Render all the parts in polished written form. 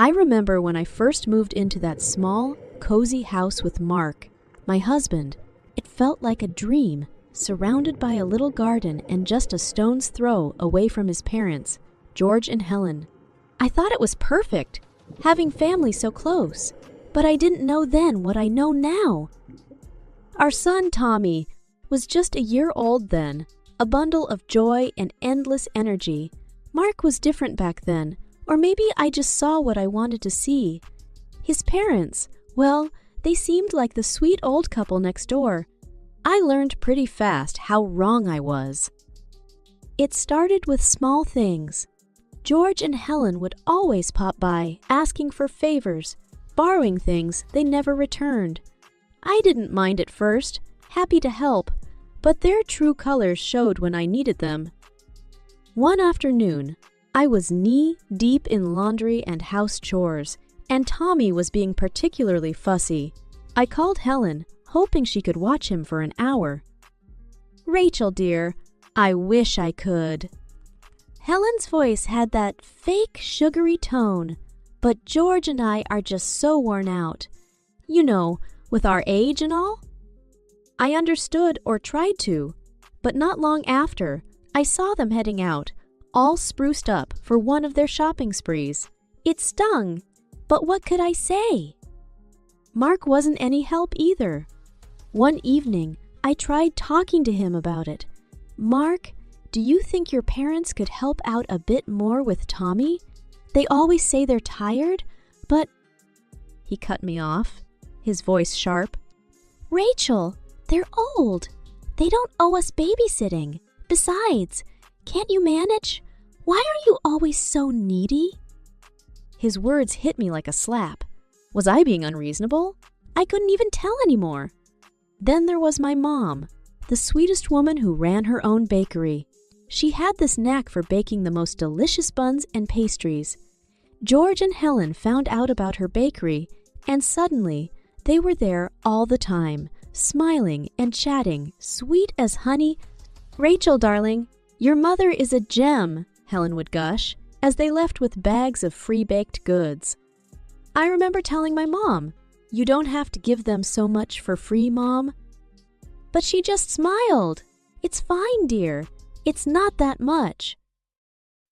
I remember when I first moved into that small, cozy house with Mark, my husband. It felt like a dream, surrounded by a little garden and just a stone's throw away from his parents, George and Helen. I thought it was perfect, having family so close, but I didn't know then what I know now. Our son, Tommy, was just a year old then, a bundle of joy and endless energy. Mark was different back then, or maybe I just saw what I wanted to see. His parents, well, they seemed like the sweet old couple next door. I learned pretty fast how wrong I was. It started with small things. George and Helen would always pop by, asking for favors, borrowing things they never returned. I didn't mind at first, happy to help, but their true colors showed when I needed them. One afternoon, I was knee-deep in laundry and house chores, and Tommy was being particularly fussy. I called Helen, hoping she could watch him for an hour. "Rachel, dear, I wish I could." Helen's voice had that fake sugary tone, but George and I are just so worn out. You know, with our age and all. I understood or tried to, but not long after, I saw them heading out, all spruced up for one of their shopping sprees. It stung, but what could I say? Mark wasn't any help either. One evening, I tried talking to him about it. "Mark, do you think your parents could help out a bit more with Tommy? They always say they're tired, but—" He cut me off, his voice sharp. "Rachel, they're old. They don't owe us babysitting. Besides, can't you manage? Why are you always so needy?" His words hit me like a slap. Was I being unreasonable? I couldn't even tell anymore. Then there was my mom, the sweetest woman who ran her own bakery. She had this knack for baking the most delicious buns and pastries. George and Helen found out about her bakery, and suddenly they were there all the time, smiling and chatting, sweet as honey. "Rachel, darling, your mother is a gem," Helen would gush, as they left with bags of free-baked goods. I remember telling my mom, "You don't have to give them so much for free, Mom." But she just smiled. "It's fine, dear. It's not that much."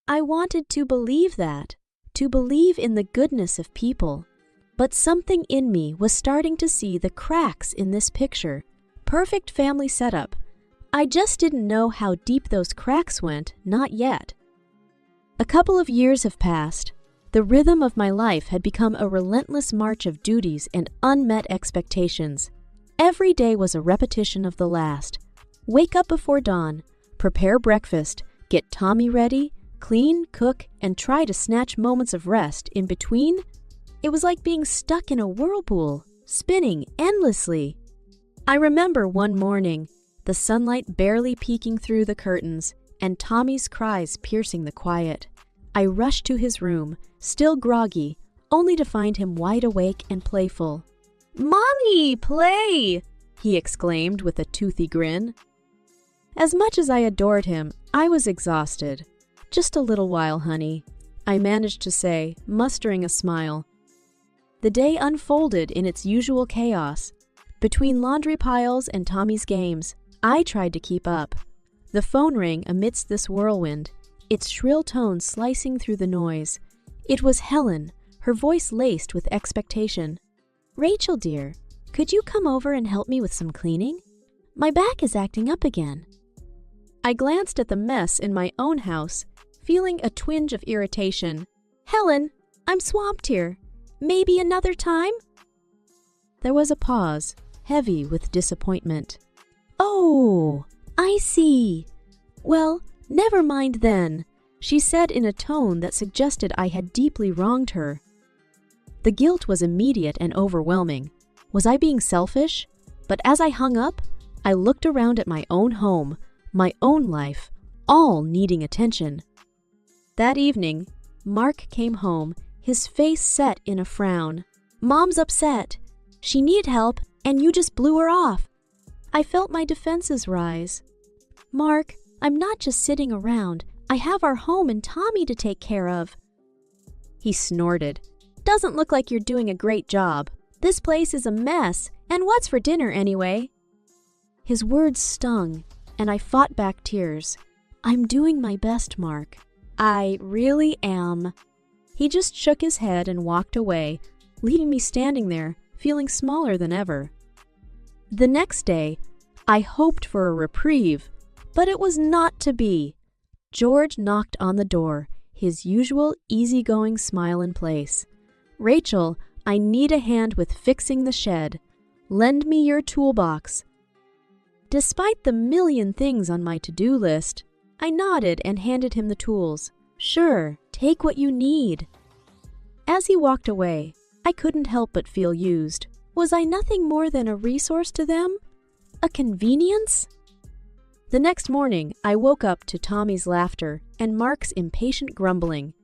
I wanted to believe that, to believe in the goodness of people. But something in me was starting to see the cracks in this picture. Perfect family setup. I just didn't know how deep those cracks went, not yet. A couple of years have passed. The rhythm of my life had become a relentless march of duties and unmet expectations. Every day was a repetition of the last. Wake up before dawn, prepare breakfast, get Tommy ready, clean, cook, and try to snatch moments of rest in between. It was like being stuck in a whirlpool, spinning endlessly. I remember one morning, the sunlight barely peeking through the curtains, and Tommy's cries piercing the quiet. I rushed to his room, still groggy, only to find him wide awake and playful. "Mommy, play!" he exclaimed with a toothy grin. As much as I adored him, I was exhausted. "Just a little while, honey," I managed to say, mustering a smile. The day unfolded in its usual chaos. Between laundry piles and Tommy's games, I tried to keep up. The phone rang amidst this whirlwind, its shrill tones slicing through the noise. It was Helen, her voice laced with expectation. "Rachel, dear, could you come over and help me with some cleaning? My back is acting up again." I glanced at the mess in my own house, feeling a twinge of irritation. "Helen, I'm swamped here. Maybe another time?" There was a pause, heavy with disappointment. "Oh, I see. Well, never mind then," she said in a tone that suggested I had deeply wronged her. The guilt was immediate and overwhelming. Was I being selfish? But as I hung up, I looked around at my own home, my own life, all needing attention. That evening, Mark came home, his face set in a frown. "Mom's upset. She needed help, and you just blew her off." I felt my defenses rise. "Mark, I'm not just sitting around. I have our home and Tommy to take care of." He snorted. doesn't look like you're doing a great job. This place is a mess, and what's for dinner anyway?" His words stung, and I fought back tears. "I'm doing my best, Mark. I really am." He just shook his head and walked away, leaving me standing there, feeling smaller than ever. The next day, I hoped for a reprieve, but it was not to be. George knocked on the door, his usual easygoing smile in place. "Rachel, I need a hand with fixing the shed. Lend me your toolbox." Despite the million things on my to-do list, I nodded and handed him the tools. "Sure, take what you need." As he walked away, I couldn't help but feel used. Was I nothing more than a resource to them? A convenience? The next morning, I woke up to Tommy's laughter and Mark's impatient grumbling.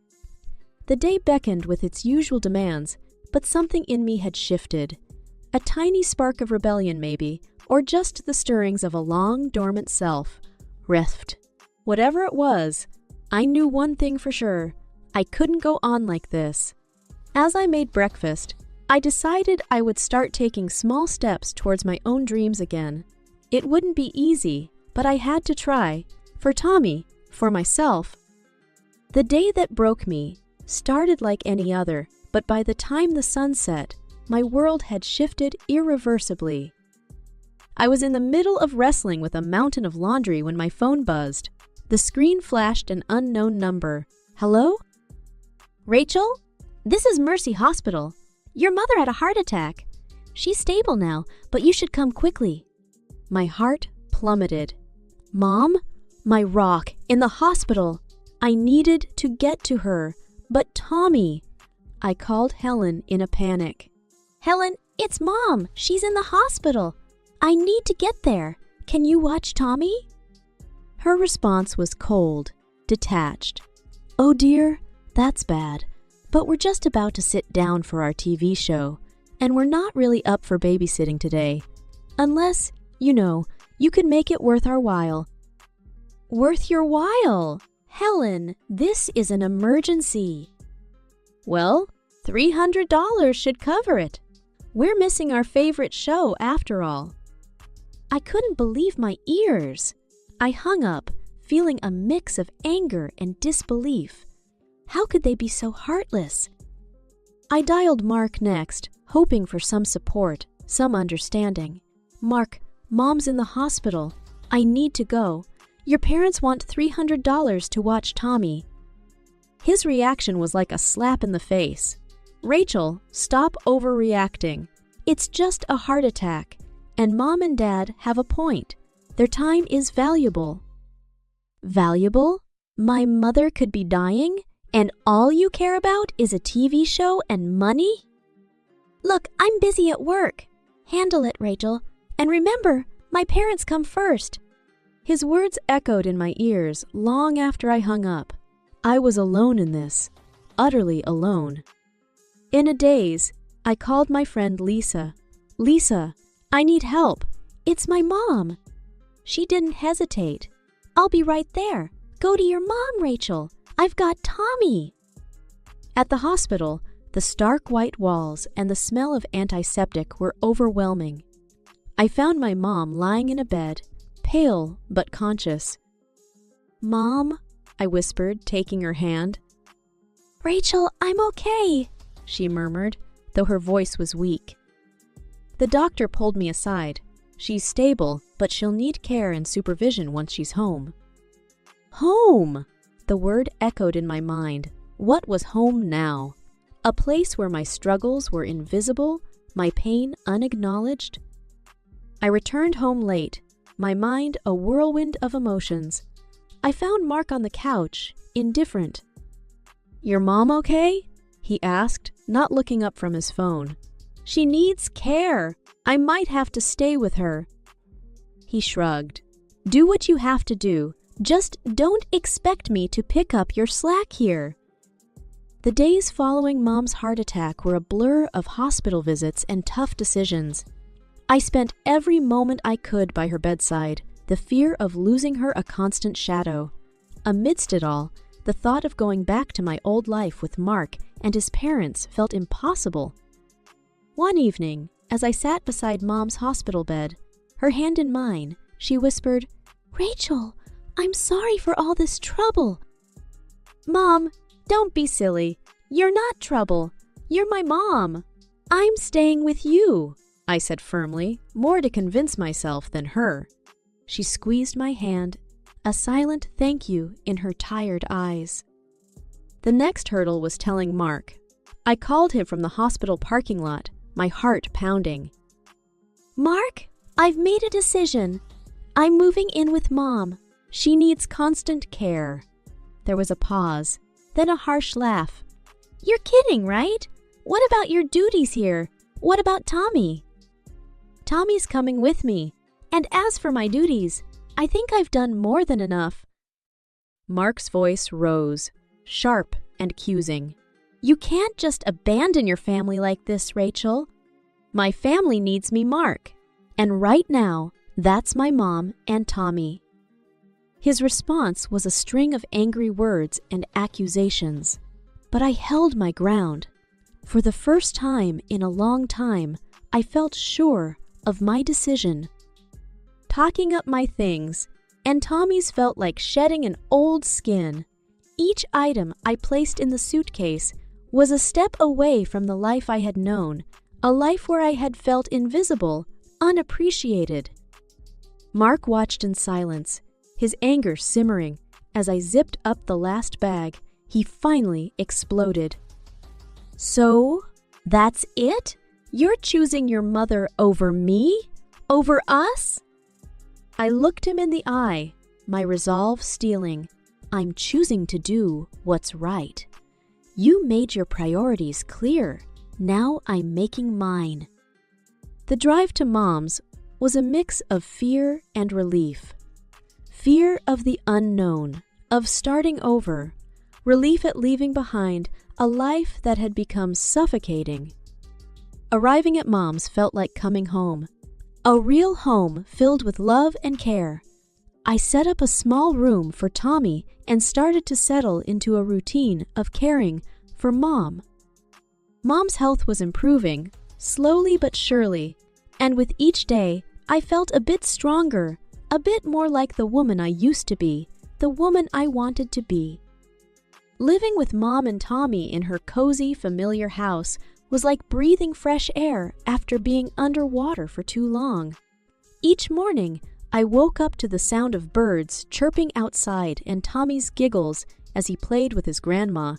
The day beckoned with its usual demands, but something in me had shifted. A tiny spark of rebellion, maybe, or just the stirrings of a long, dormant self. Reft. Whatever it was, I knew one thing for sure. I couldn't go on like this. As I made breakfast, I decided I would start taking small steps towards my own dreams again. It wouldn't be easy, but I had to try. For Tommy, for myself. The day that broke me started like any other, but by the time the sun set, my world had shifted irreversibly. I was in the middle of wrestling with a mountain of laundry when my phone buzzed. The screen flashed an unknown number. "Hello? Rachel? This is Mercy Hospital. Your mother had a heart attack. She's stable now, but you should come quickly." My heart plummeted. Mom? My rock, in the hospital. I needed to get to her. But Tommy. I called Helen in a panic. "Helen, it's Mom. She's in the hospital. I need to get there. Can you watch Tommy?" Her response was cold, detached. "Oh dear, that's bad. But we're just about to sit down for our TV show, and we're not really up for babysitting today. Unless, you could make it worth our while." "Worth your while? Helen, this is an emergency." "Well, $300 should cover it. We're missing our favorite show after all." I couldn't believe my ears. I hung up, feeling a mix of anger and disbelief. How could they be so heartless? I dialed Mark next, hoping for some support, some understanding. "Mark, Mom's in the hospital. I need to go. Your parents want $300 to watch Tommy." His reaction was like a slap in the face. "Rachel, stop overreacting. It's just a heart attack, and Mom and Dad have a point. Their time is valuable." Valuable? My mother could be dying, and all you care about is a TV show and money? "Look, I'm busy at work. Handle it, Rachel. And remember, my parents come first." His words echoed in my ears long after I hung up. I was alone in this, utterly alone. In a daze, I called my friend Lisa. "Lisa, I need help. It's my mom." She didn't hesitate. "I'll be right there. Go to your mom, Rachel. I've got Tommy." At the hospital, the stark white walls and the smell of antiseptic were overwhelming. I found my mom lying in a bed, pale but conscious. "Mom," I whispered, taking her hand. "Rachel, I'm okay," she murmured, though her voice was weak. The doctor pulled me aside. "She's stable, but she'll need care and supervision once she's home." Home! The word echoed in my mind. What was home now? A place where my struggles were invisible, my pain unacknowledged? I returned home late, my mind a whirlwind of emotions. I found Mark on the couch, indifferent. "Your mom okay?" he asked, not looking up from his phone. "She needs care. I might have to stay with her." He shrugged. "Do what you have to do. Just don't expect me to pick up your slack here." The days following Mom's heart attack were a blur of hospital visits and tough decisions. I spent every moment I could by her bedside, the fear of losing her a constant shadow. Amidst it all, The thought of going back to my old life with Mark and his parents felt impossible. One evening, as I sat beside Mom's hospital bed, her hand in mine, she whispered, "Rachel, I'm sorry for all this trouble." "Mom, don't be silly. You're not trouble. You're my mom. I'm staying with you," I said firmly, more to convince myself than her. She squeezed my hand, a silent thank you in her tired eyes. The next hurdle was telling Mark. I called him from the hospital parking lot, my heart pounding. "Mark, I've made a decision. I'm moving in with Mom. She needs constant care." There was a pause, then a harsh laugh. "You're kidding, right? What about your duties here? What about Tommy?" "Tommy's coming with me. And as for my duties, I think I've done more than enough." Mark's voice rose, sharp and accusing. "You can't just abandon your family like this, Rachel. My family needs me, Mark. And right now, that's my mom and Tommy." His response was a string of angry words and accusations. But I held my ground. For the first time in a long time, I felt sure of my decision. Packing up my things, and Tommy's felt like shedding an old skin. Each item I placed in the suitcase was a step away from the life I had known, a life where I had felt invisible, unappreciated. Mark watched in silence, his anger simmering. As I zipped up the last bag, he finally exploded. "So, that's it? You're choosing your mother over me? Over us?" I looked him in the eye, my resolve steeling. "I'm choosing to do what's right. You made your priorities clear. Now I'm making mine." The drive to Mom's was a mix of fear and relief. Fear of the unknown, of starting over. Relief at leaving behind a life that had become suffocating. Arriving at Mom's felt like coming home. A real home filled with love and care. I set up a small room for Tommy and started to settle into a routine of caring for Mom. Mom's health was improving, slowly but surely, and with each day, I felt a bit stronger, a bit more like the woman I used to be, the woman I wanted to be. Living with Mom and Tommy in her cozy, familiar house was like breathing fresh air after being underwater for too long. Each morning, I woke up to the sound of birds chirping outside and Tommy's giggles as he played with his grandma.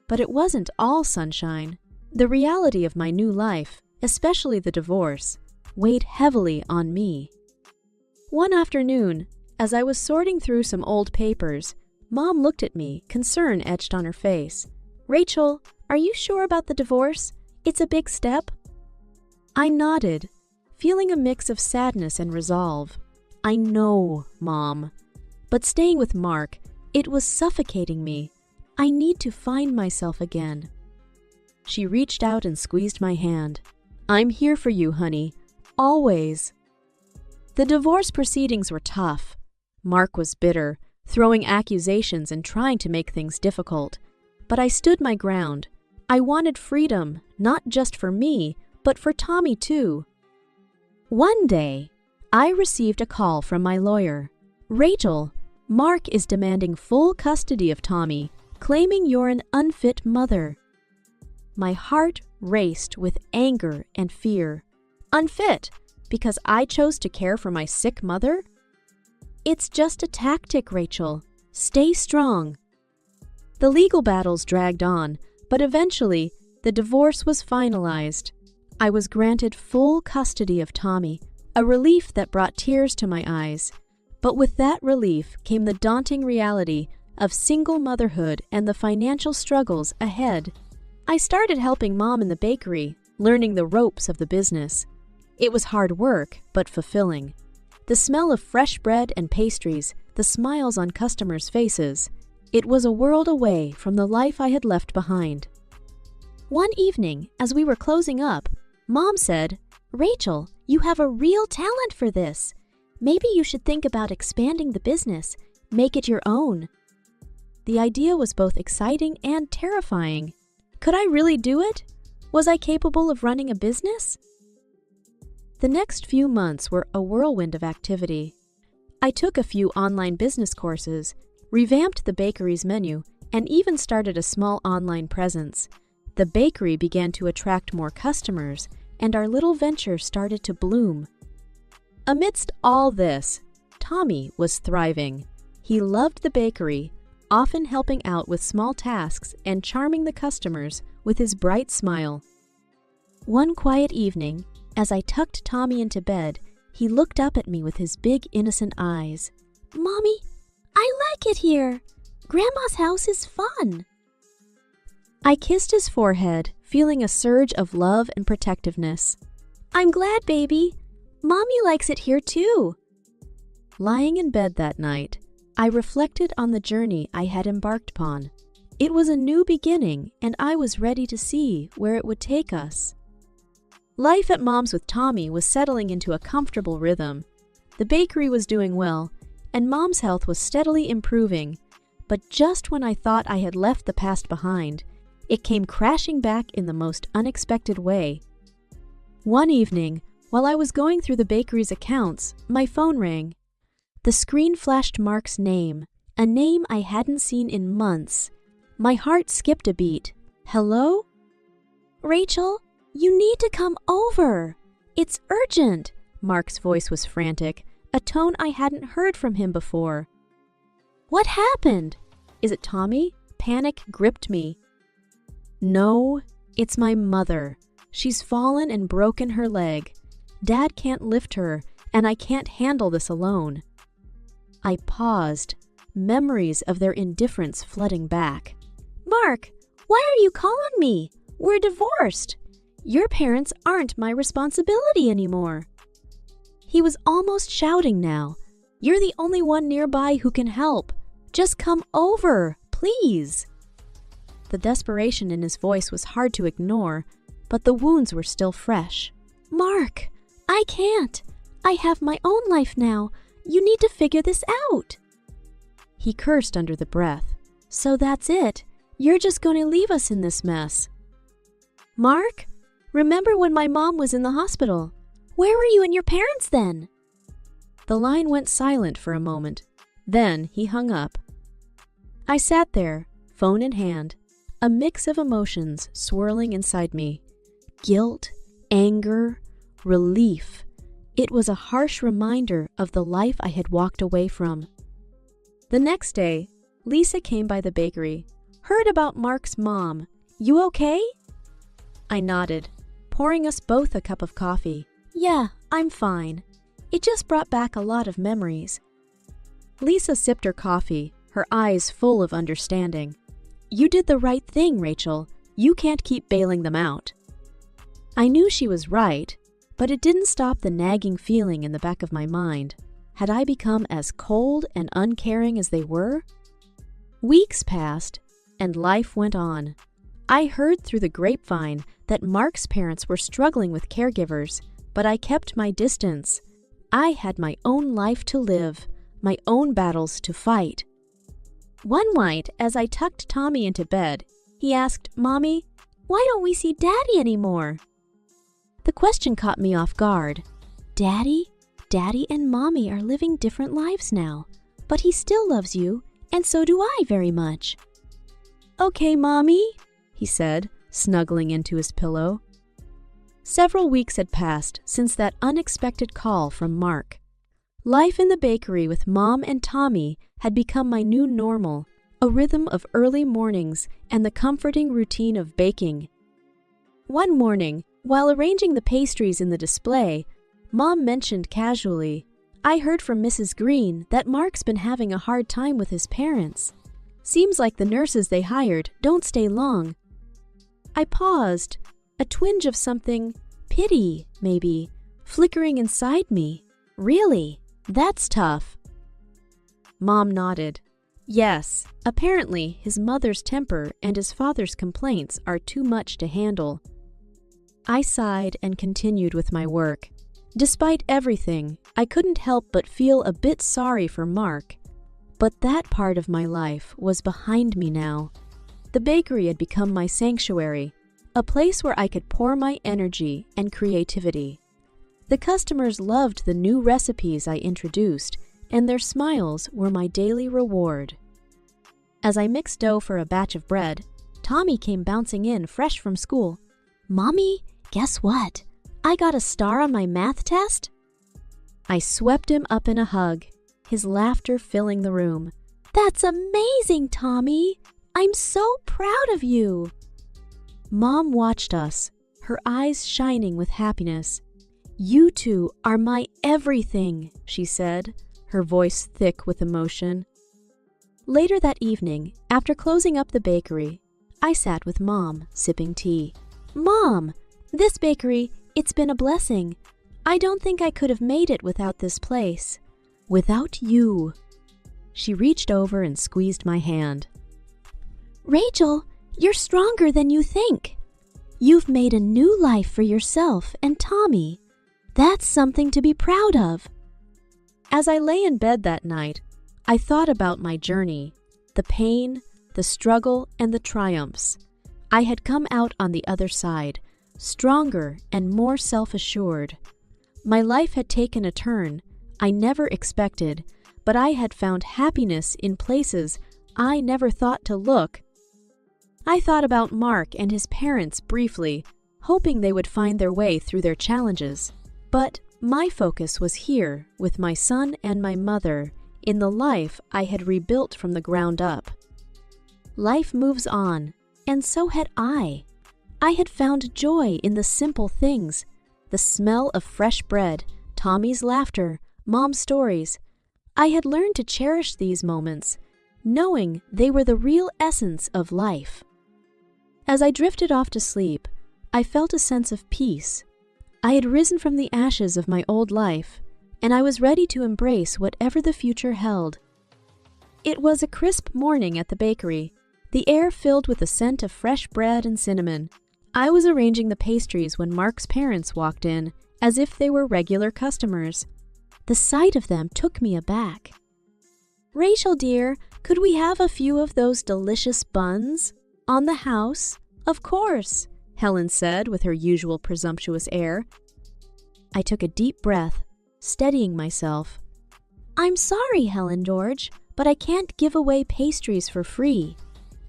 But it wasn't all sunshine. The reality of my new life, especially the divorce, weighed heavily on me. One afternoon, as I was sorting through some old papers, Mom looked at me, concern etched on her face. "Rachel, are you sure about the divorce? It's a big step." I nodded, feeling a mix of sadness and resolve. "I know, Mom. But staying with Mark, it was suffocating me. I need to find myself again." She reached out and squeezed my hand. "I'm here for you, honey. Always." The divorce proceedings were tough. Mark was bitter, throwing accusations and trying to make things difficult. But I stood my ground. I wanted freedom, not just for me, but for Tommy too. One day, I received a call from my lawyer. "Rachel, Mark is demanding full custody of Tommy, claiming you're an unfit mother." My heart raced with anger and fear. Unfit? Because I chose to care for my sick mother? "It's just a tactic, Rachel. Stay strong." The legal battles dragged on, but eventually, the divorce was finalized. I was granted full custody of Tommy, a relief that brought tears to my eyes. But with that relief came the daunting reality of single motherhood and the financial struggles ahead. I started helping Mom in the bakery, learning the ropes of the business. It was hard work, but fulfilling. The smell of fresh bread and pastries, the smiles on customers' faces. It was a world away from the life I had left behind. One evening, as we were closing up, Mom said, "Rachel, you have a real talent for this. Maybe you should think about expanding the business, make it your own." the idea was both exciting and terrifying. Could I really do it? Was I capable of running a business? The next few months were a whirlwind of activity. I took a few online business courses, revamped the bakery's menu, and even started a small online presence. The bakery began to attract more customers, and our little venture started to bloom. Amidst all this, Tommy was thriving. He loved the bakery, often helping out with small tasks and charming the customers with his bright smile. One quiet evening, as I tucked Tommy into bed, he looked up at me with his big, innocent eyes. "Mommy, I like it here. Grandma's house is fun." I kissed his forehead, feeling a surge of love and protectiveness. "I'm glad, baby. Mommy likes it here too." Lying in bed that night, I reflected on the journey I had embarked upon. It was a new beginning, and I was ready to see where it would take us. Life at Mom's with Tommy was settling into a comfortable rhythm. The bakery was doing well, and Mom's health was steadily improving. But just when I thought I had left the past behind, it came crashing back in the most unexpected way. One evening, while I was going through the bakery's accounts, my phone rang. The screen flashed Mark's name, a name I hadn't seen in months. My heart skipped a beat. "Hello?" "Rachel, you need to come over. It's urgent." Mark's voice was frantic, a tone I hadn't heard from him before. "What happened? Is it Tommy?" Panic gripped me. "No, it's my mother. She's fallen and broken her leg. Dad can't lift her, and I can't handle this alone." I paused, memories of their indifference flooding back. "Mark, why are you calling me? We're divorced. Your parents aren't my responsibility anymore." He was almost shouting now. "You're the only one nearby who can help. Just come over, please." The desperation in his voice was hard to ignore, but the wounds were still fresh. "Mark, I can't. I have my own life now. You need to figure this out." He cursed under the breath. "So that's it. You're just going to leave us in this mess." "Mark, remember when my mom was in the hospital? Where were you and your parents then?" The line went silent for a moment. Then he hung up. I sat there, phone in hand, a mix of emotions swirling inside me. Guilt, anger, relief. It was a harsh reminder of the life I had walked away from. The next day, Lisa came by the bakery. "Heard about Mark's mom. You okay?" I nodded, pouring us both a cup of coffee. "Yeah, I'm fine. It just brought back a lot of memories." Lisa sipped her coffee, her eyes full of understanding. "You did the right thing, Rachel. You can't keep bailing them out." I knew she was right, but it didn't stop the nagging feeling in the back of my mind. Had I become as cold and uncaring as they were? Weeks passed, and life went on. I heard through the grapevine that Mark's parents were struggling with caregivers, but I kept my distance. I had my own life to live, my own battles to fight. One night, as I tucked Tommy into bed, he asked, "Mommy, why don't we see Daddy anymore?" The question caught me off guard. Daddy and Mommy are living different lives now, but he still loves you, and so do I very much. "Okay, Mommy," he said, snuggling into his pillow. Several weeks had passed since that unexpected call from Mark. Life in the bakery with Mom and Tommy had become my new normal, a rhythm of early mornings and the comforting routine of baking. One morning, while arranging the pastries in the display, Mom mentioned casually, "I heard from Mrs. Green that Mark's been having a hard time with his parents. Seems like the nurses they hired don't stay long." I paused, a twinge of something, pity, maybe, flickering inside me. "Really? That's tough." Mom nodded. "Yes, apparently his mother's temper and his father's complaints are too much to handle." I sighed and continued with my work. Despite everything, I couldn't help but feel a bit sorry for Mark. But that part of my life was behind me now. The bakery had become my sanctuary, a place where I could pour my energy and creativity. The customers loved the new recipes I introduced, and their smiles were my daily reward. As I mixed dough for a batch of bread, Tommy came bouncing in fresh from school. "Mommy, guess what? I got a star on my math test?" I swept him up in a hug, his laughter filling the room. "That's amazing, Tommy! I'm so proud of you!" Mom watched us, her eyes shining with happiness. "You two are my everything," she said, her voice thick with emotion. Later that evening, after closing up the bakery, I sat with Mom, sipping tea. "Mom, this bakery, it's been a blessing. I don't think I could have made it without this place. Without you." She reached over and squeezed my hand. "Rachel, you're stronger than you think. You've made a new life for yourself and Tommy. That's something to be proud of." As I lay in bed that night, I thought about my journey, the pain, the struggle, and the triumphs. I had come out on the other side, stronger and more self-assured. My life had taken a turn I never expected, but I had found happiness in places I never thought to look. I thought about Mark and his parents briefly, hoping they would find their way through their challenges. But my focus was here with my son and my mother, in the life I had rebuilt from the ground up. Life moves on, and so had I. I had found joy in the simple things, the smell of fresh bread, Tommy's laughter, Mom's stories. I had learned to cherish these moments, knowing they were the real essence of life. As I drifted off to sleep, I felt a sense of peace. I had risen from the ashes of my old life, and I was ready to embrace whatever the future held. It was a crisp morning at the bakery, the air filled with the scent of fresh bread and cinnamon. I was arranging the pastries when Mark's parents walked in, as if they were regular customers. The sight of them took me aback. "Rachel, dear, could we have a few of those delicious buns? On the house?" "Of course," Helen said with her usual presumptuous air. I took a deep breath, steadying myself. "I'm sorry, Helen George, but I can't give away pastries for free.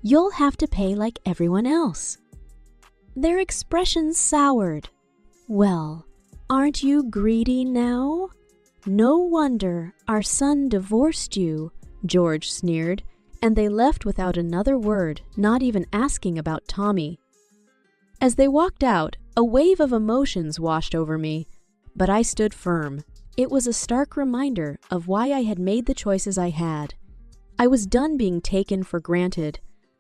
You'll have to pay like everyone else." Their expressions soured. "Well, aren't you greedy now? No wonder our son divorced you," George sneered, and they left without another word, not even asking about Tommy. As they walked out, a wave of emotions washed over me, but I stood firm. It was a stark reminder of why I had made the choices I had. I was done being taken for granted,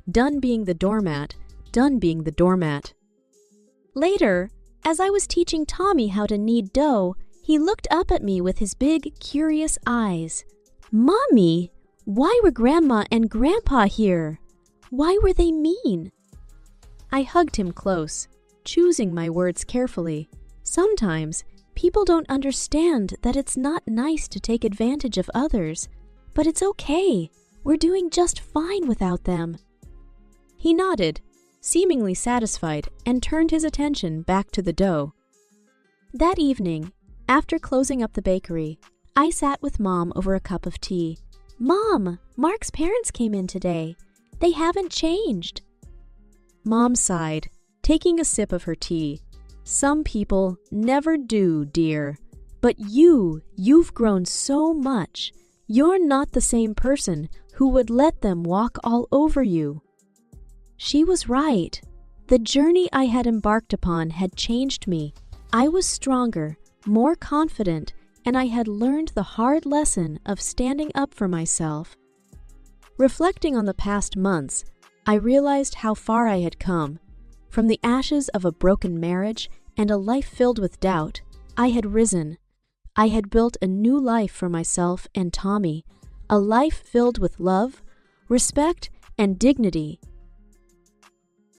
done being the doormat, done being the doormat. Later, as I was teaching Tommy how to knead dough, he looked up at me with his big, curious eyes. "Mommy, why were Grandma and Grandpa here? Why were they mean?" I hugged him close, choosing my words carefully. Sometimes, people don't understand that it's not nice to take advantage of others, but it's okay. We're doing just fine without them. He nodded, seemingly satisfied, and turned his attention back to the dough. That evening, after closing up the bakery, I sat with Mom over a cup of tea. "Mom, Mark's parents came in today. They haven't changed." Mom sighed, taking a sip of her tea. "Some people never do, dear. But you've grown so much. You're not the same person who would let them walk all over you." She was right. The journey I had embarked upon had changed me. I was stronger, more confident, and I had learned the hard lesson of standing up for myself. Reflecting on the past months, I realized how far I had come. From the ashes of a broken marriage and a life filled with doubt, I had risen. I had built a new life for myself and Tommy, a life filled with love, respect, and dignity